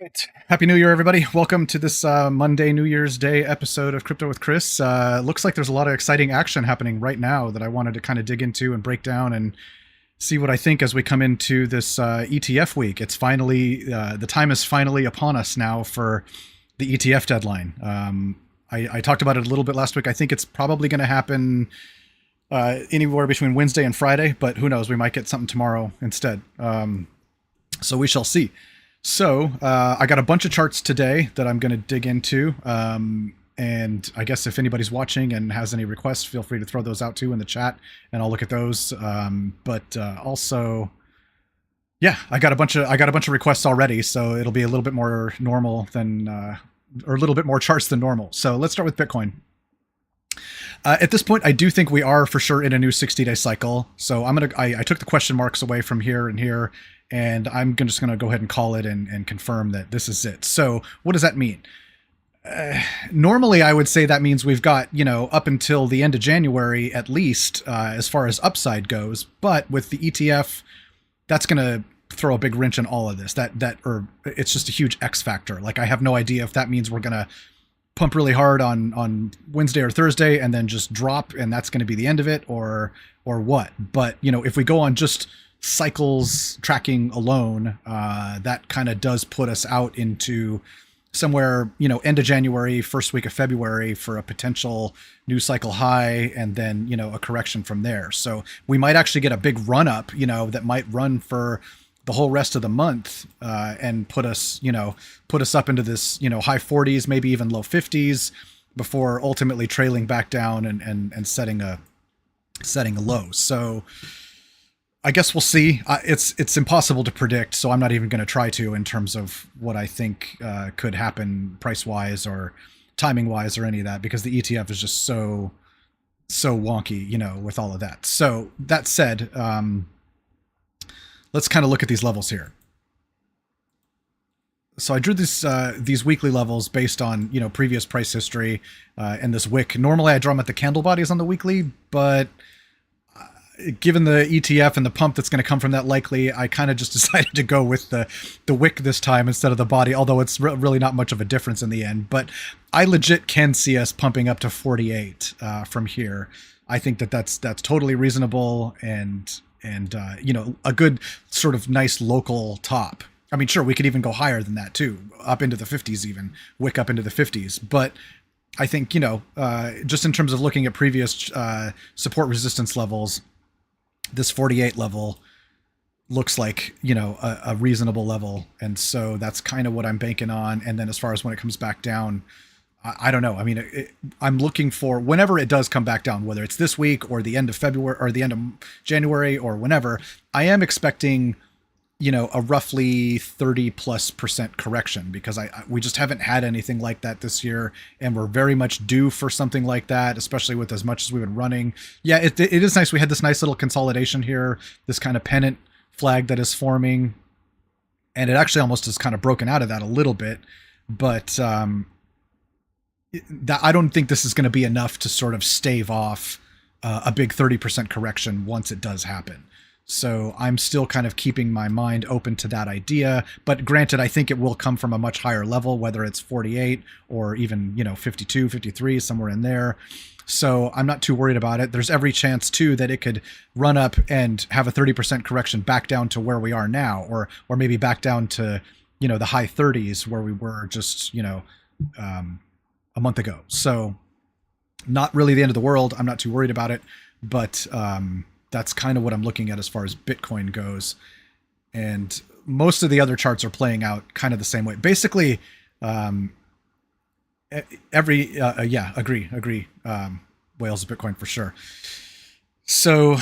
Right. Happy New Year, everybody. Welcome to this Monday, New Year's Day episode of Crypto with Chris. Looks like there's a lot of exciting action happening right now that I wanted to kind of dig into and break down and see what I think as we come into this ETF week. It's finally, the time is finally upon us now for the ETF deadline. I talked about it a little bit last week. I think it's probably going to happen anywhere between Wednesday and Friday, but who knows? We might get something tomorrow instead. So we shall see. So I got a bunch of charts today that I'm going to dig into. And I guess if anybody's watching and has any requests, feel free to throw those out too in the chat, and I'll look at those. But also, yeah, I got a bunch of requests already, so it'll be a little bit more normal than, or a little bit more charts than normal. So let's start with Bitcoin. At this point, I do think we are for sure in a new 60-day cycle. So I took the question marks away from here and here, and I'm just gonna go ahead and call it and confirm that this is it. So what does that mean? Normally, I would say that means we've got, up until the end of January at least, as far as upside goes. But with the ETF, that's gonna throw a big wrench in all of this. Or it's just a huge X factor. Like, I have no idea if that means we're gonna pump really hard on Wednesday or Thursday and then just drop, and that's going to be the end of it, or what. But if we go on just cycles tracking alone, that kind of does put us out into somewhere end of January, first week of February for a potential new cycle high, and then a correction from there. So we might actually get a big run up that might run for the whole rest of the month, and put us up into this, high 40s, maybe even low 50s, before ultimately trailing back down and setting a low. So I guess we'll see. It's impossible to predict, so I'm not even going to try to, in terms of what I think could happen price wise or timing wise or any of that, because the ETF is just so wonky, with all of that. So that said, let's kind of look at these levels here. So I drew these weekly levels based on previous price history, and this wick. Normally I draw them at the candle bodies on the weekly, but given the ETF and the pump that's going to come from that, likely, I kind of just decided to go with the wick this time instead of the body. Although it's really not much of a difference in the end. But I legit can see us pumping up to 48 from here. I think that's totally reasonable, and a good sort of nice local top. I mean, sure, we could even go higher than that too, up into the 50s, even wick up into the 50s. But I think, just in terms of looking at previous support resistance levels, this 48 level looks like, a reasonable level. And so that's kind of what I'm banking on. And then as far as when it comes back down, I don't know. I mean, I'm looking for, whenever it does come back down, whether it's this week or the end of February or the end of January or whenever, I am expecting, a roughly 30+% correction, because we just haven't had anything like that this year. And we're very much due for something like that, especially with as much as we've been running. Yeah, it is nice. We had this nice little consolidation here, this kind of pennant flag that is forming. And it actually almost has kind of broken out of that a little bit. But, I don't think this is going to be enough to sort of stave off a big 30% correction once it does happen. So I'm still kind of keeping my mind open to that idea. But granted, I think it will come from a much higher level, whether it's 48 or even, 52, 53, somewhere in there. So I'm not too worried about it. There's every chance too that it could run up and have a 30% correction back down to where we are now, or maybe back down to, the high 30s where we were just, a month ago. So not really the end of the world. I'm not too worried about it, but that's kind of what I'm looking at as far as Bitcoin goes. And most of the other charts are playing out kind of the same way. Basically, agree. Whales of Bitcoin for sure. So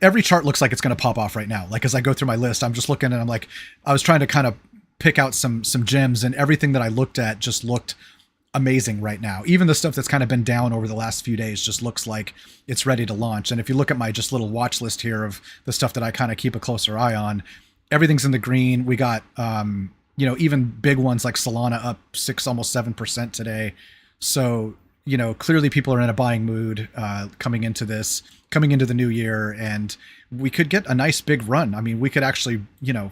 every chart looks like it's going to pop off right now. Like, as I go through my list, I'm just looking and I'm like, I was trying to kind of pick out some gems, and everything that I looked at just looked amazing right now. Even the stuff that's kind of been down over the last few days just looks like it's ready to launch. And if you look at my just little watch list here of the stuff that I kind of keep a closer eye on, everything's in the green. We got, even big ones like Solana up 6, almost 7% today. So, clearly people are in a buying mood coming into the new year, and we could get a nice big run. I mean, we could actually,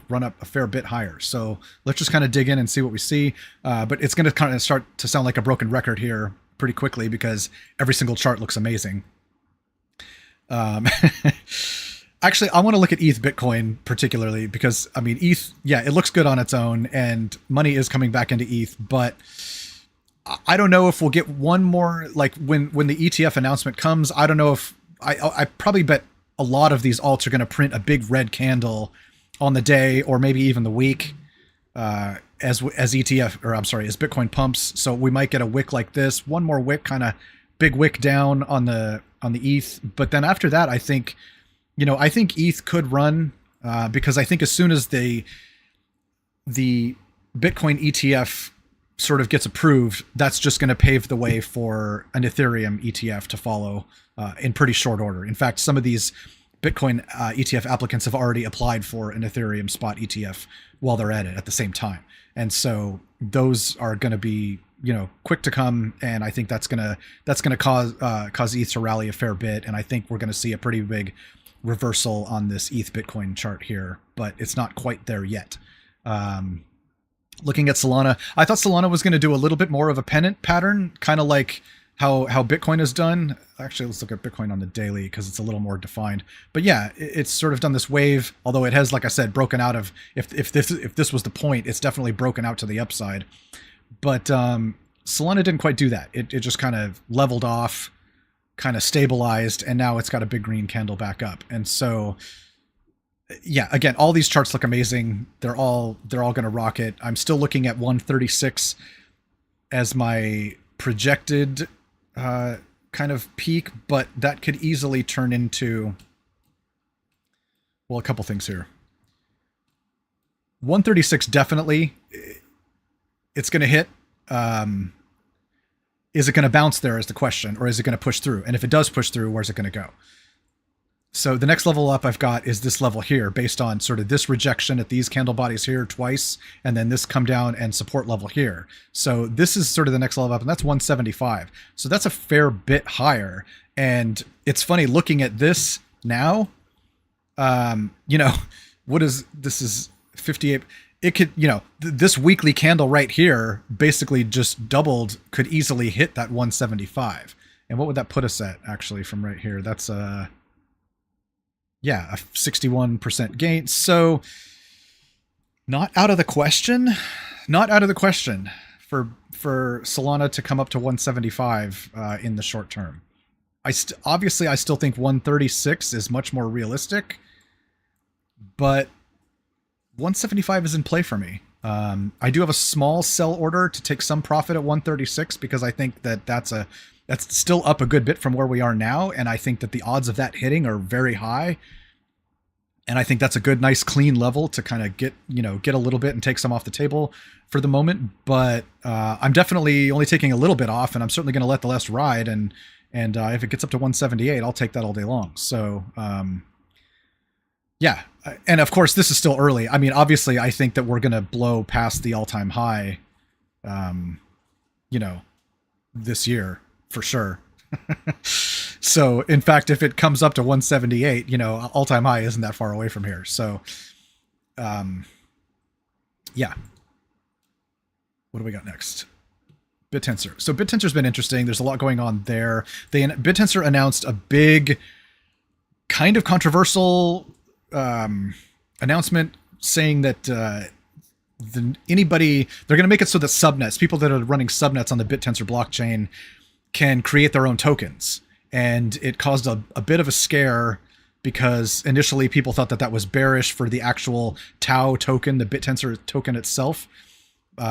run up a fair bit higher. So let's just kind of dig in and see what we see. But it's going to kind of start to sound like a broken record here pretty quickly because every single chart looks amazing. Actually, I want to look at ETH Bitcoin particularly because, I mean, ETH, yeah, it looks good on its own and money is coming back into ETH, but I don't know if we'll get one more, like when the ETF announcement comes. I don't know if I probably bet a lot of these alts are going to print a big red candle on the day or maybe even the week as Bitcoin pumps. So we might get a wick like this, one more wick, kind of big wick down on the ETH. But then after that, I think ETH could run because I think as soon as the Bitcoin ETF sort of gets approved, that's just going to pave the way for an Ethereum ETF to follow in pretty short order. In fact, some of these Bitcoin ETF applicants have already applied for an Ethereum spot ETF while they're at it at the same time. And so those are going to be, quick to come. And I think that's going to cause ETH to rally a fair bit. And I think we're going to see a pretty big reversal on this ETH Bitcoin chart here, but it's not quite there yet. Looking at Solana, I thought Solana was going to do a little bit more of a pennant pattern, kind of like how Bitcoin has done. Actually, let's look at Bitcoin on the daily because it's a little more defined. But yeah, it's sort of done this wave, although it has, like I said, broken out of, if this was the point, it's definitely broken out to the upside. But Solana didn't quite do that. It just kind of leveled off, kind of stabilized, and now it's got a big green candle back up. And so yeah, again, all these charts look amazing. They're all going to rocket. I'm still looking at 136 as my projected kind of peak, but that could easily turn into, well, a couple things here. 136 definitely, it's going to hit. Is it going to bounce there is the question, or is it going to push through? And if it does push through, where's it going to go? So the next level up I've got is this level here, based on sort of this rejection at these candle bodies here twice, and then this come down and support level here. So this is sort of the next level up, and that's 175. So that's a fair bit higher. And it's funny looking at this now, what is, this is 58. It could, this weekly candle right here basically just doubled, could easily hit that 175. And what would that put us at actually from right here? That's a 61% gain. So not out of the question for Solana to come up to 175 in the short term. Obviously I still think 136 is much more realistic, but 175 is in play for me. I do have a small sell order to take some profit at 136 because I think that that's still up a good bit from where we are now, and I think that the odds of that hitting are very high. And I think that's a good, nice, clean level to kind of get a little bit and take some off the table for the moment. But I'm definitely only taking a little bit off, and I'm certainly going to let the rest ride. And if it gets up to 178, I'll take that all day long. So yeah. And of course, this is still early. I mean, obviously, I think that we're going to blow past the all-time high, this year for sure. So, in fact, if it comes up to 178, all-time high isn't that far away from here. So, yeah. What do we got next? BitTensor. So BitTensor's been interesting. There's a lot going on there. BitTensor announced a big, kind of controversial announcement saying that they're going to make it so that subnets, people that are running subnets on the BitTensor blockchain, can create their own tokens. And it caused a bit of a scare because initially people thought that was bearish for the actual Tau token, the BitTensor token itself,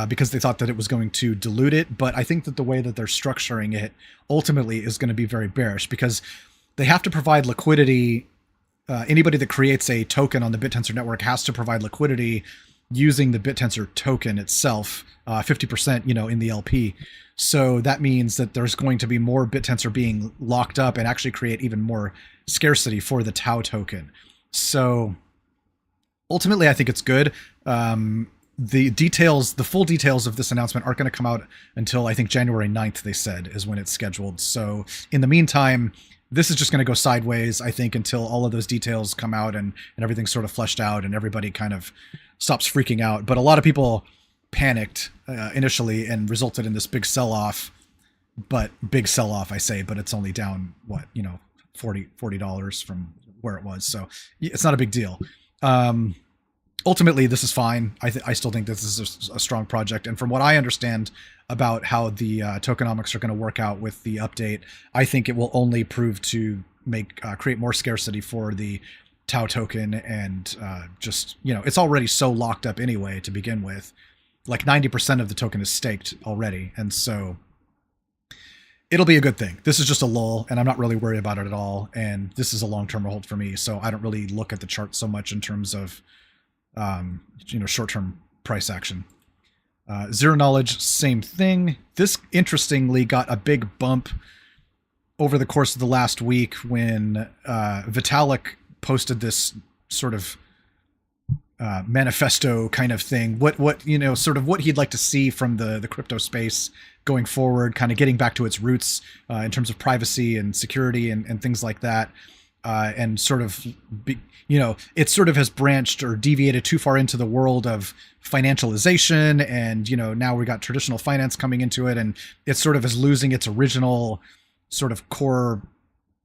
because they thought that it was going to dilute it. But I think that the way that they're structuring it ultimately is going to be very bearish because they have to provide liquidity. Anybody that creates a token on the BitTensor network has to provide liquidity using the BitTensor token itself, 50%, in the LP. So that means that there's going to be more BitTensor being locked up and actually create even more scarcity for the Tau token. So ultimately, I think it's good. the full details of this announcement aren't going to come out until I think January 9th, they said, is when it's scheduled. So in the meantime, this is just going to go sideways, I think, until all of those details come out and everything's sort of fleshed out and everybody kind of stops freaking out. But a lot of people panicked initially and resulted in this big sell-off. But big sell-off, I say, but it's only down, what, $40 from where it was. So it's not a big deal. Ultimately, this is fine. I still think this is a strong project. And from what I understand about how the tokenomics are going to work out with the update, I think it will only prove to create more scarcity for the Tau token. And it's already so locked up anyway to begin with. Like 90% of the token is staked already. And so it'll be a good thing. This is just a lull, and I'm not really worried about it at all. And this is a long-term hold for me. So I don't really look at the chart so much in terms of short-term price action. Zero Knowledge, same thing. This interestingly got a big bump over the course of the last week when Vitalik posted this sort of manifesto kind of thing. What he'd like to see from the crypto space going forward, kind of getting back to its roots in terms of privacy and security and things like that. And sort of, it sort of has branched or deviated too far into the world of financialization. And, now we got traditional finance coming into it, and it sort of is losing its original sort of core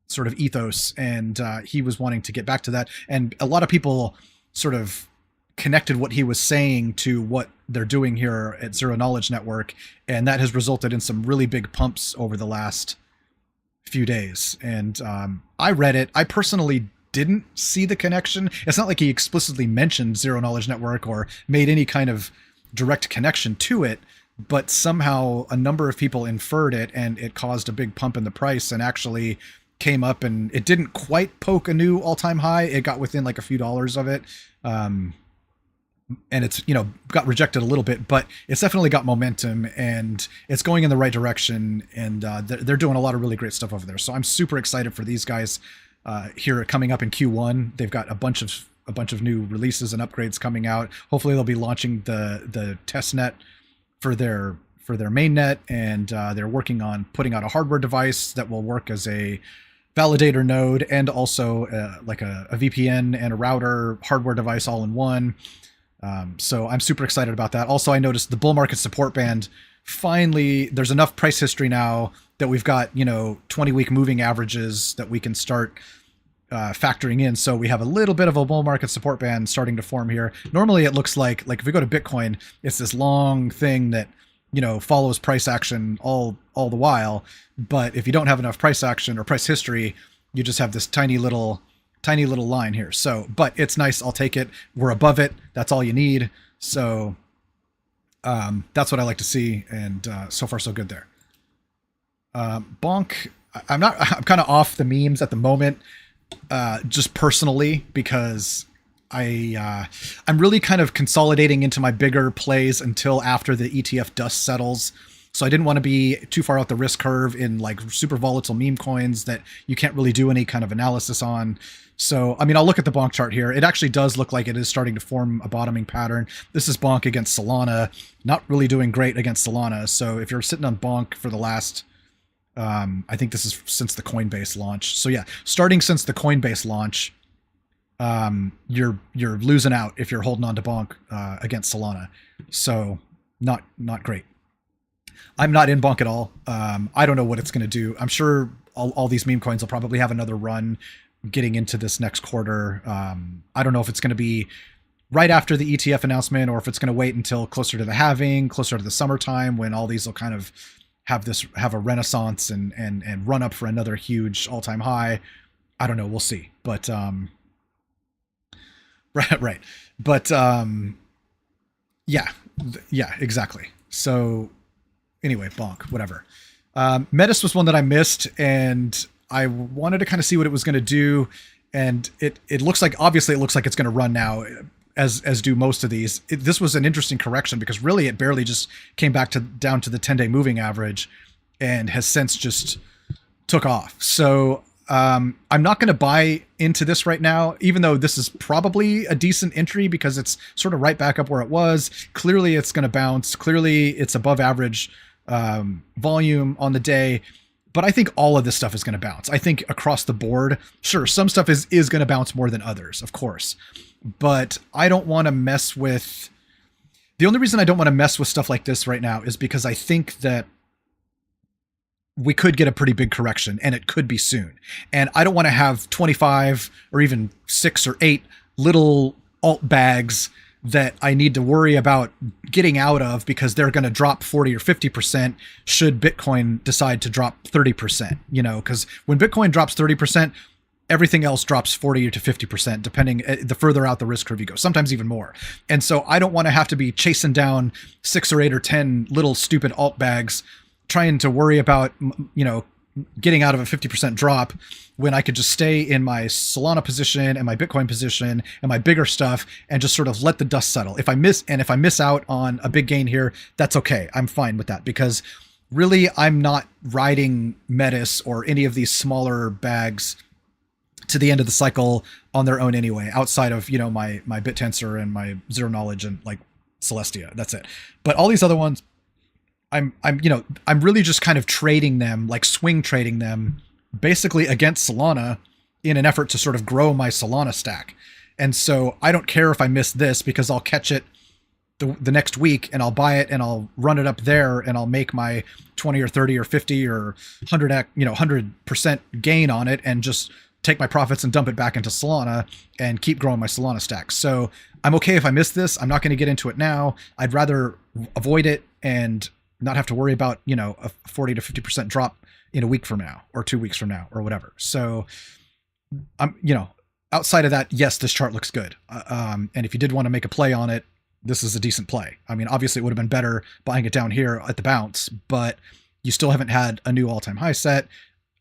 sort of ethos. And he was wanting to get back to that. And a lot of people sort of connected what he was saying to what they're doing here at Zero Knowledge Network. And that has resulted in some really big pumps over the last few days. And I read it. I personally didn't see the connection. It's not like he explicitly mentioned Zero Knowledge Network or made any kind of direct connection to it, but somehow a number of people inferred it, and it caused a big pump in the price and actually came up, and it didn't quite poke a new all-time high. It got within like a few dollars of it. And it's, got rejected a little bit, but it's definitely got momentum and it's going in the right direction. And they're doing a lot of really great stuff over there. So I'm super excited for these guys here coming up in Q1. They've got a bunch of new releases and upgrades coming out. Hopefully they'll be launching the test net for their mainnet, and they're working on putting out a hardware device that will work as a validator node and also like a VPN and a router hardware device all in one. So I'm super excited about that. Also, I noticed the bull market support band. Finally, there's enough price history now that we've got, 20-week moving averages that we can start factoring in. So we have a little bit of a bull market support band starting to form here. Normally it looks like if we go to Bitcoin, it's this long thing that, follows price action all the while. But if you don't have enough price action or price history, you just have this tiny little line here. So, but it's nice. I'll take it. We're above it. That's all you need. So, that's what I like to see. And, so far so good there. Bonk. I'm kind of off the memes at the moment, just personally, because I'm really kind of consolidating into my bigger plays until after the ETF dust settles. So I didn't want to be too far out the risk curve in like super volatile meme coins that you can't really do any kind of analysis on. So, I'll look at the Bonk chart here. It actually does look like it is starting to form a bottoming pattern. This is Bonk against Solana, not really doing great against Solana. So if you're sitting on Bonk for the last, I think this is since the Coinbase launch. So yeah, starting since the Coinbase launch, you're losing out if you're holding on to Bonk against Solana. So not great. I'm not in Bonk at all. I don't know what it's going to do. I'm sure all these meme coins will probably have another run getting into this next quarter. I don't know if it's going to be right after the ETF announcement or if it's going to wait until closer to the halving, closer to the summertime, when all these will kind of have a renaissance and run up for another huge all-time high. I don't know. We'll see. But right. But yeah, exactly. So anyway, Bonk, whatever. Metis was one that I missed, and I wanted to kind of see what it was going to do. And it looks like, obviously it looks like it's going to run now, as do most of these. This was an interesting correction because really it barely just came back down to the 10-day moving average and has since just took off. So I'm not going to buy into this right now, even though this is probably a decent entry because it's sort of right back up where it was. Clearly it's going to bounce. Clearly it's above average volume on the day. But I think all of this stuff is going to bounce. I think across the board, sure, some stuff is going to bounce more than others, of course. But I don't want to mess with... The only reason I don't want to mess with stuff like this right now is because I think that we could get a pretty big correction, and it could be soon. And I don't want to have 25 or even 6 or 8 little alt bags that I need to worry about getting out of because they're going to drop 40 or 50% should Bitcoin decide to drop 30%, you know, because when Bitcoin drops 30%, everything else drops 40 to 50%, depending the further out the risk curve you go, sometimes even more. And so I don't want to have to be chasing down 6 or 8 or 10 little stupid alt bags, trying to worry about, you know, getting out of a 50% drop when I could just stay in my Solana position and my Bitcoin position and my bigger stuff and just sort of let the dust settle. If I miss out on a big gain here, that's okay. I'm fine with that because really I'm not riding Metis or any of these smaller bags to the end of the cycle on their own anyway, outside of, you know, my BitTensor and my Zero Knowledge and like Celestia. That's it. But all these other ones, I'm really just kind of trading them, like swing trading them basically against Solana in an effort to sort of grow my Solana stack. And so I don't care if I miss this because I'll catch it the next week and I'll buy it and I'll run it up there and I'll make my 20 or 30 or 50 or 100% gain on it and just take my profits and dump it back into Solana and keep growing my Solana stack. So I'm okay if I miss this. I'm not going to get into it now. I'd rather avoid it and not have to worry about, you know, a 40 to 50% drop in a week from now or 2 weeks from now or whatever. So I'm, you know, outside of that, yes, this chart looks good. And if you did want to make a play on it, this is a decent play. I mean, obviously it would have been better buying it down here at the bounce, but you still haven't had a new all-time high set.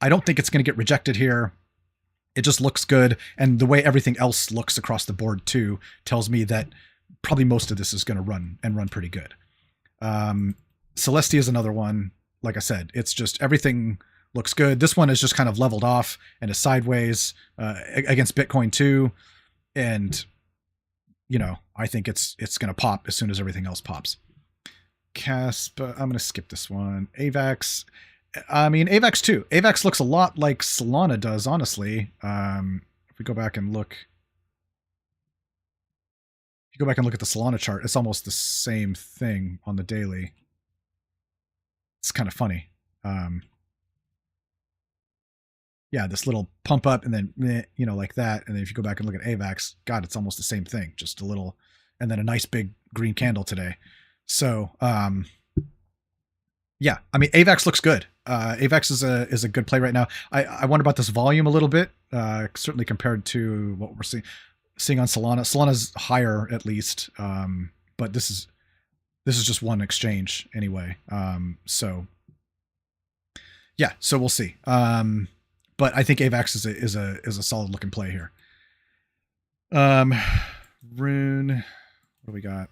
I don't think it's going to get rejected here. It just looks good. And the way everything else looks across the board too tells me that probably most of this is going to run pretty good. Celestia is another one. Like I said, it's just everything looks good. This one is just kind of leveled off and is sideways against Bitcoin too. And, you know, I think it's going to pop as soon as everything else pops. Casp, I'm going to skip this one. AVAX. I mean, AVAX too. AVAX looks a lot like Solana does, honestly. If we go back and look. If you go back and look at the Solana chart, it's almost the same thing on the daily. It's kind of funny. Yeah, this little pump up and then, you know, like that. And then if you go back and look at AVAX, God, it's almost the same thing. Just a little, and then a nice big green candle today. So, yeah, I mean, AVAX looks good. AVAX is a good play right now. I wonder about this volume a little bit, certainly compared to what we're seeing on Solana. Solana's higher at least, but this is just one exchange anyway. So yeah, so we'll see. But I think AVAX is a solid looking play here. Rune, what do we got?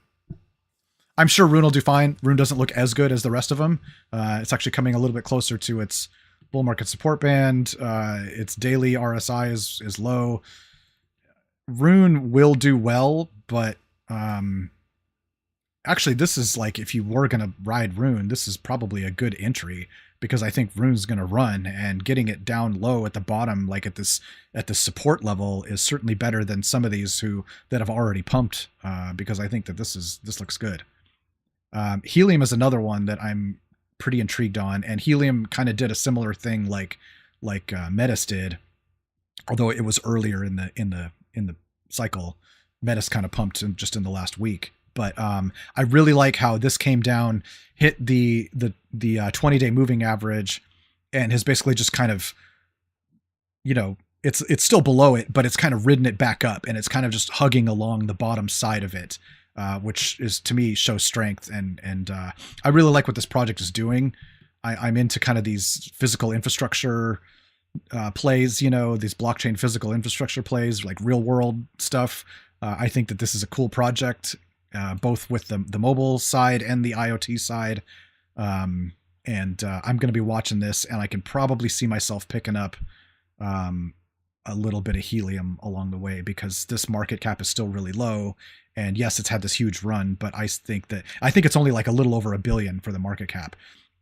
I'm sure Rune will do fine. Rune doesn't look as good as the rest of them. It's actually coming a little bit closer to its bull market support band. Its daily RSI is low. Rune will do well, but actually this is like, if you were going to ride Rune, this is probably a good entry because I think Rune's going to run, and getting it down low at the bottom, like at this support level, is certainly better than some of these that have already pumped, because I think that this looks good. Helium is another one that I'm pretty intrigued on, and Helium kind of did a similar thing like Metis did, although it was earlier in the cycle. Metis kind of pumped just in the last week. But I really like how this came down, hit the 20-day moving average, and has basically just kind of, you know, it's still below it, but it's kind of ridden it back up, and it's kind of just hugging along the bottom side of it, which is, to me, shows strength. And I really like what this project is doing. I'm into kind of these physical infrastructure plays, you know, these blockchain physical infrastructure plays, like real world stuff. I think that this is a cool project. Both with the mobile side and the IoT side. And I'm going to be watching this, and I can probably see myself picking up a little bit of helium along the way, because this market cap is still really low. And yes, it's had this huge run, but I think it's only like a little over $1 billion for the market cap.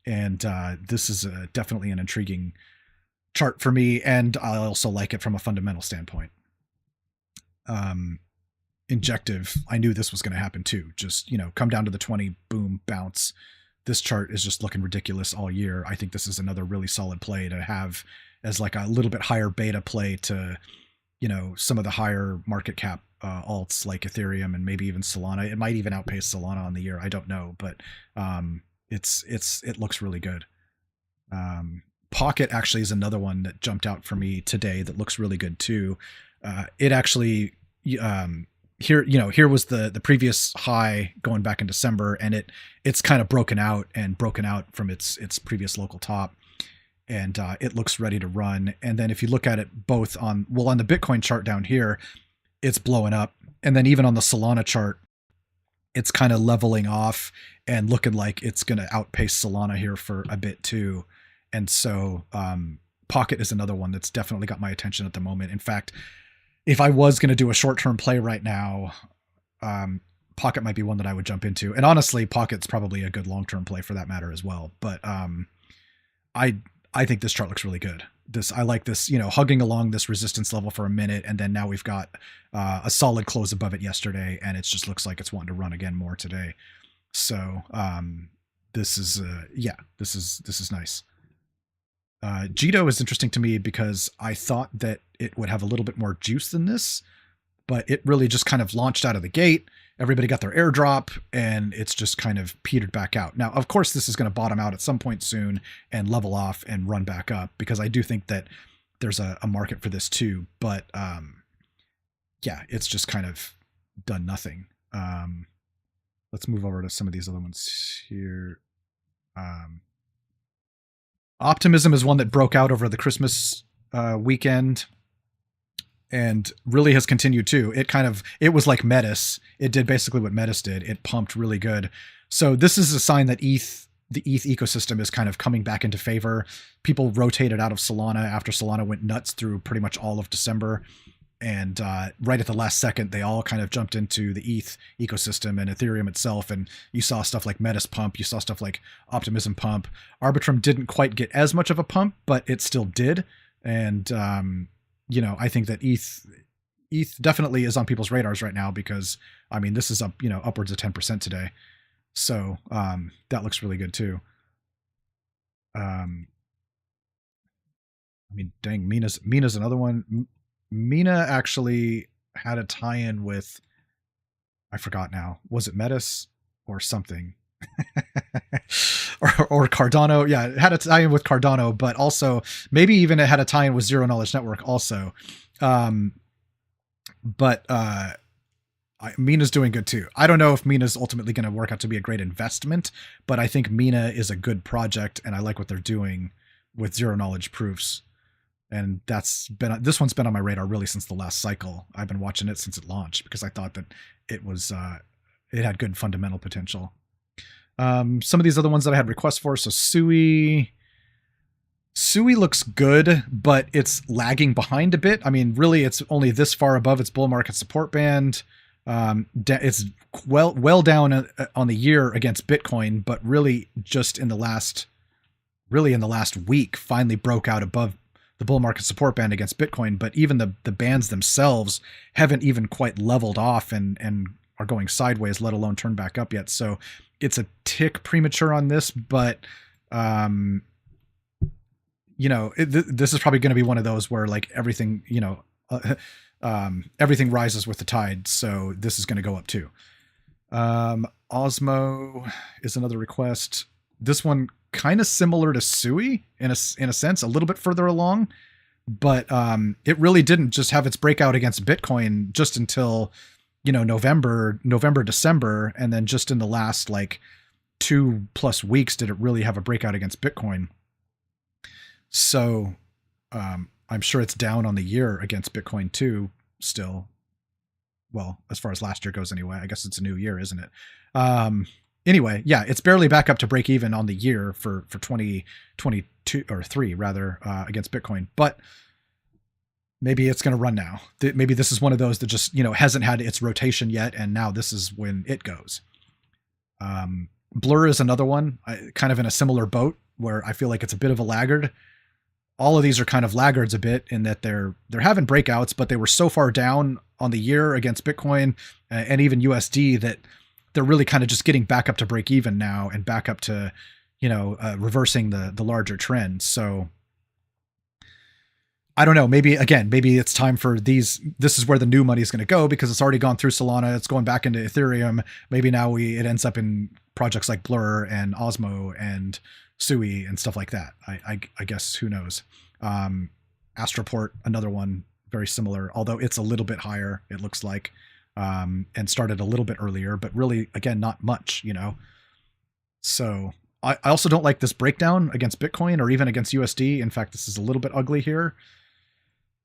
And this is definitely an intriguing chart for me. And I also like it from a fundamental standpoint. Injective, I knew this was going to happen too. Just, come down to the 20, boom, bounce. This chart is just looking ridiculous all year. I think this is another really solid play to have as like a little bit higher beta play to, some of the higher market cap alts like Ethereum and maybe even Solana. It might even outpace Solana on the year. I don't know, but it looks really good. Pocket actually is another one that jumped out for me today that looks really good too. It actually, here was the previous high going back in December, and it's kind of broken out from its previous local top, and it looks ready to run. And then if you look at it both on the Bitcoin chart down here, it's blowing up, and then even on the Solana chart, it's kind of leveling off and looking like it's going to outpace Solana here for a bit too. And so Pocket is another one that's definitely got my attention at the moment. In fact, if I was going to do a short-term play right now, Pocket might be one that I would jump into. And honestly, Pocket's probably a good long-term play for that matter as well. But I think this chart looks really good. I like this, hugging along this resistance level for a minute, and then now we've got a solid close above it yesterday, and it just looks like it's wanting to run again more today. So this is nice. Jeto is interesting to me because I thought that it would have a little bit more juice than this, but it really just kind of launched out of the gate. Everybody got their airdrop, and it's just kind of petered back out. Now, of course, this is going to bottom out at some point soon and level off and run back up, because I do think that there's a market for this too. But it's just kind of done nothing. Let's move over to some of these other ones here. Optimism is one that broke out over the Christmas weekend and really has continued too. It was like Metis. It did basically what Metis did. It pumped really good. So this is a sign that the ETH ecosystem is kind of coming back into favor. People rotated out of Solana after Solana went nuts through pretty much all of December. And right at the last second, they all kind of jumped into the ETH ecosystem and Ethereum itself. And you saw stuff like Metis pump. You saw stuff like Optimism pump. Arbitrum didn't quite get as much of a pump, but it still did. And, I think that ETH definitely is on people's radars right now, because, this is up, upwards of 10% today. So that looks really good too. Dang, Mina's another one. Mina actually had a tie-in with, I forgot now, was it Metis or something? or Cardano. Yeah, it had a tie-in with Cardano, but also maybe even it had a tie-in with Zero Knowledge Network also. Mina's doing good too. I don't know if Mina's ultimately going to work out to be a great investment, but I think Mina is a good project, and I like what they're doing with zero knowledge proofs. And this one's been on my radar really since the last cycle. I've been watching it since it launched because I thought that it had good fundamental potential. Some of these other ones that I had requests for. So Sui looks good, but it's lagging behind a bit. Really, it's only this far above its bull market support band. It's well down on the year against Bitcoin, but really just in the last week finally broke out above the bull market support band against Bitcoin. But even the bands themselves haven't even quite leveled off and are going sideways, let alone turn back up yet. So it's a tick premature on this, but this is probably going to be one of those where like everything, everything rises with the tide. So this is going to go up too. Osmo is another request. This one kind of similar to Sui in a sense, a little bit further along, but it really didn't just have its breakout against Bitcoin just until, November, December. And then just in the last like 2+ weeks, did it really have a breakout against Bitcoin. So I'm sure it's down on the year against Bitcoin too still. Well, as far as last year goes anyway, I guess it's a new year, isn't it? Anyway, yeah, it's barely back up to break even on the year for 2022 or 3 rather, against Bitcoin. But maybe it's going to run now. Maybe this is one of those that just, hasn't had its rotation yet, and now this is when it goes. Blur is another one, kind of in a similar boat, where I feel like it's a bit of a laggard. All of these are kind of laggards a bit in that they're having breakouts, but they were so far down on the year against Bitcoin and even USD that they're really kind of just getting back up to break even now and back up to, reversing the larger trend. So I don't know, maybe it's time for these. This is where the new money is going to go, because it's already gone through Solana. It's going back into Ethereum. Maybe now it ends up in projects like Blur and Osmo and Sui and stuff like that. I guess, who knows? Astroport, another one very similar, although it's a little bit higher, it looks like, and started a little bit earlier, but really, again, not much, So I also don't like this breakdown against Bitcoin or even against USD. In fact, this is a little bit ugly here.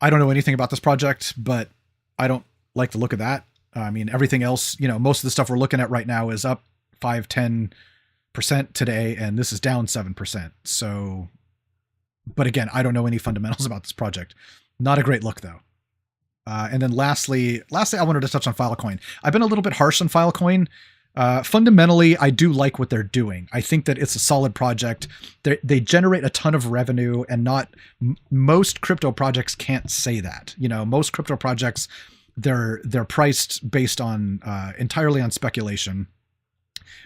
I don't know anything about this project, but I don't like the look of that. I mean, everything else, most of the stuff we're looking at right now is up 5-10% today, and this is down 7%. So, but again, I don't know any fundamentals about this project. Not a great look, though. And then lastly, I wanted to touch on Filecoin. I've been a little bit harsh on Filecoin. Fundamentally, I do like what they're doing. I think that it's a solid project. They generate a ton of revenue, and most crypto projects can't say that. Most crypto projects, they're priced based on entirely on speculation,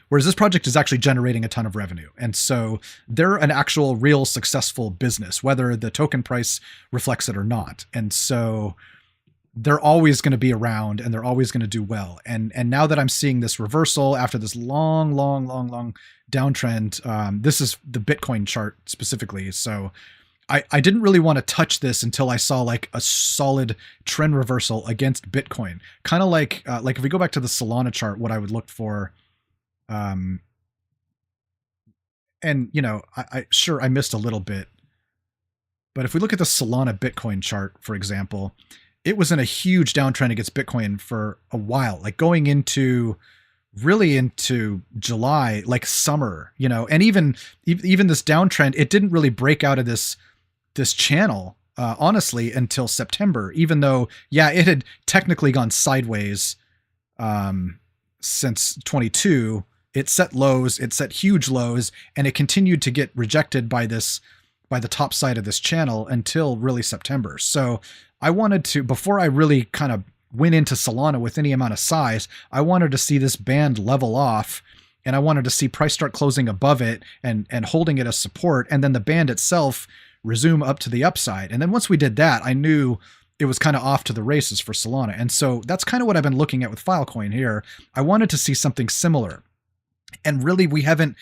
whereas this project is actually generating a ton of revenue. And so they're an actual real successful business, whether the token price reflects it or not. And so they're always going to be around, and they're always going to do well. And now that I'm seeing this reversal after this long downtrend, this is the Bitcoin chart specifically. So I didn't really want to touch this until I saw like a solid trend reversal against Bitcoin. Kind of like if we go back to the Solana chart, what I would look for, and I missed a little bit, but if we look at the Solana Bitcoin chart, for example, it was in a huge downtrend against Bitcoin for a while, like going into July, like summer, and even this downtrend, it didn't really break out of this channel, honestly, until September, even though, it had technically gone sideways, since 22. It set lows, it set huge lows, and it continued to get rejected by the top side of this channel until really September. So I wanted to, before I really kind of went into Solana with any amount of size, I wanted to see this band level off, and I wanted to see price start closing above it and holding it as support, and then the band itself resume up to the upside. And then once we did that, I knew it was kind of off to the races for Solana. And so that's kind of what I've been looking at with Filecoin here. I wanted to see something similar. And really, we haven't.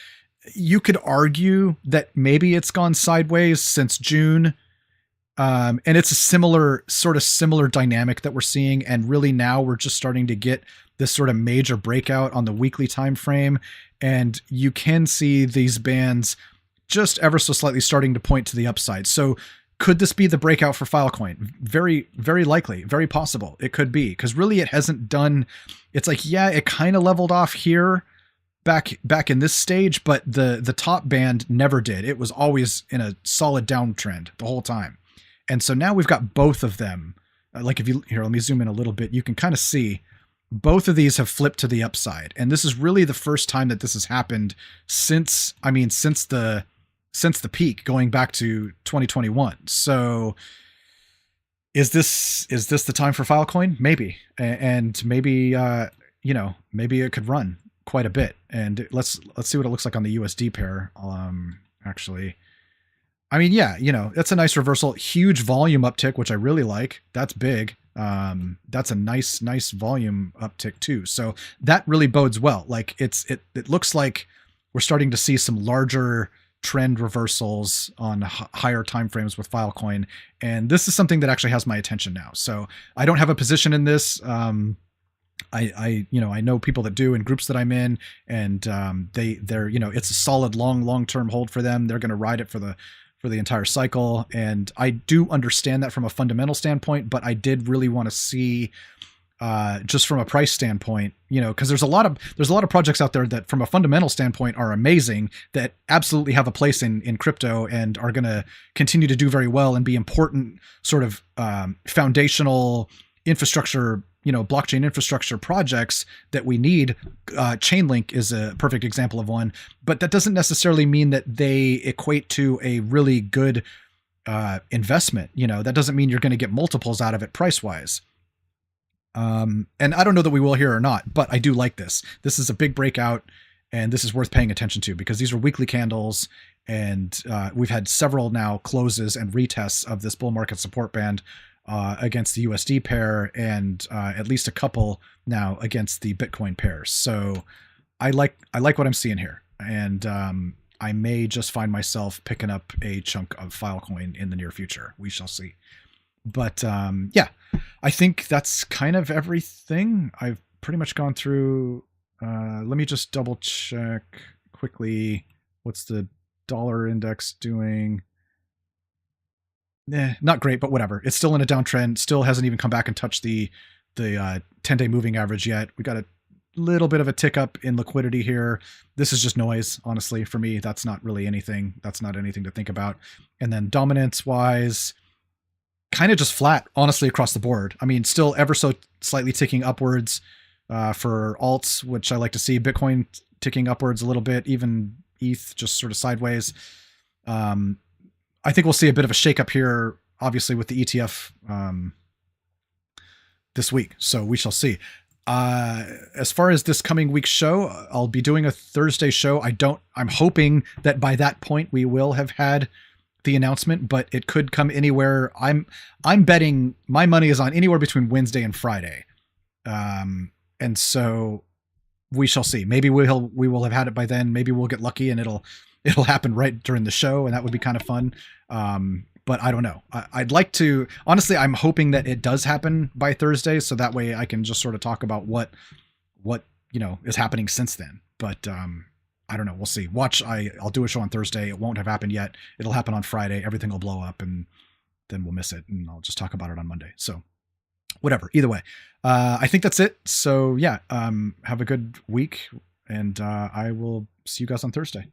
You could argue that maybe it's gone sideways since June. And it's a similar dynamic that we're seeing. And really now we're just starting to get this sort of major breakout on the weekly time frame. And you can see these bands just ever so slightly starting to point to the upside. So could this be the breakout for Filecoin? Very, very likely, very possible. It could be, because really it hasn't done. It's like, it kind of leveled off here back in this stage, but the top band never did. It was always in a solid downtrend the whole time. And so now we've got both of them. Like let me zoom in a little bit. You can kind of see both of these have flipped to the upside. And this is really the first time that this has happened since the peak going back to 2021. So is this the time for Filecoin? Maybe. And maybe, maybe it could run quite a bit. And let's see what it looks like on the USD pair. Actually, I mean, it's a nice reversal, huge volume uptick, which I really like. That's big. That's a nice volume uptick too. So that really bodes well. Like it looks like we're starting to see some larger trend reversals on higher timeframes with Filecoin. And this is something that actually has my attention now. So I don't have a position in this. I know people that do in groups that I'm in, and they're it's a solid long-term hold for them. They're going to ride it for the entire cycle. And I do understand that from a fundamental standpoint, but I did really want to see just from a price standpoint, because there's a lot of projects out there that from a fundamental standpoint are amazing, that absolutely have a place in crypto and are going to continue to do very well and be important sort of foundational infrastructure, blockchain infrastructure projects that we need. Chainlink is a perfect example of one, but that doesn't necessarily mean that they equate to a really good investment. That doesn't mean you're going to get multiples out of it price wise. And I don't know that we will here or not, but I do like this. This is a big breakout, and this is worth paying attention to because these are weekly candles, and we've had several now closes and retests of this bull market support band against the USD pair, and at least a couple now against the Bitcoin pairs. So I like what I'm seeing here, and I may just find myself picking up a chunk of Filecoin in the near future. We shall see. But yeah, I think that's kind of everything. I've pretty much gone through. Let me just double check quickly. What's the dollar index doing? Not great, but whatever. It's still in a downtrend. Still hasn't even come back and touched the 10-day moving average yet. We got a little bit of a tick up in liquidity here. This is just noise, honestly, for me. That's not really anything. That's not anything to think about. And then dominance wise, kind of just flat, honestly, across the board. I mean, still ever so slightly ticking upwards for alts, which I like to see. Bitcoin ticking upwards a little bit, even ETH just sort of sideways. I think we'll see a bit of a shakeup here, obviously, with the ETF this week. So we shall see. As far as this coming week's show, I'll be doing a Thursday show. I'm hoping that by that point we will have had the announcement, but it could come anywhere. I'm betting my money is on anywhere between Wednesday and Friday. And so we shall see. Maybe we will have had it by then. Maybe we'll get lucky and it'll happen right during the show, and that would be kind of fun. But I don't know. I'd like to, honestly, I'm hoping that it does happen by Thursday, so that way I can just sort of talk about what is happening since then. But I don't know. We'll see. I'll do a show on Thursday. It won't have happened yet. It'll happen on Friday. Everything will blow up, and then we'll miss it, and I'll just talk about it on Monday. So whatever. Either way, I think that's it. So yeah, have a good week, and I will see you guys on Thursday.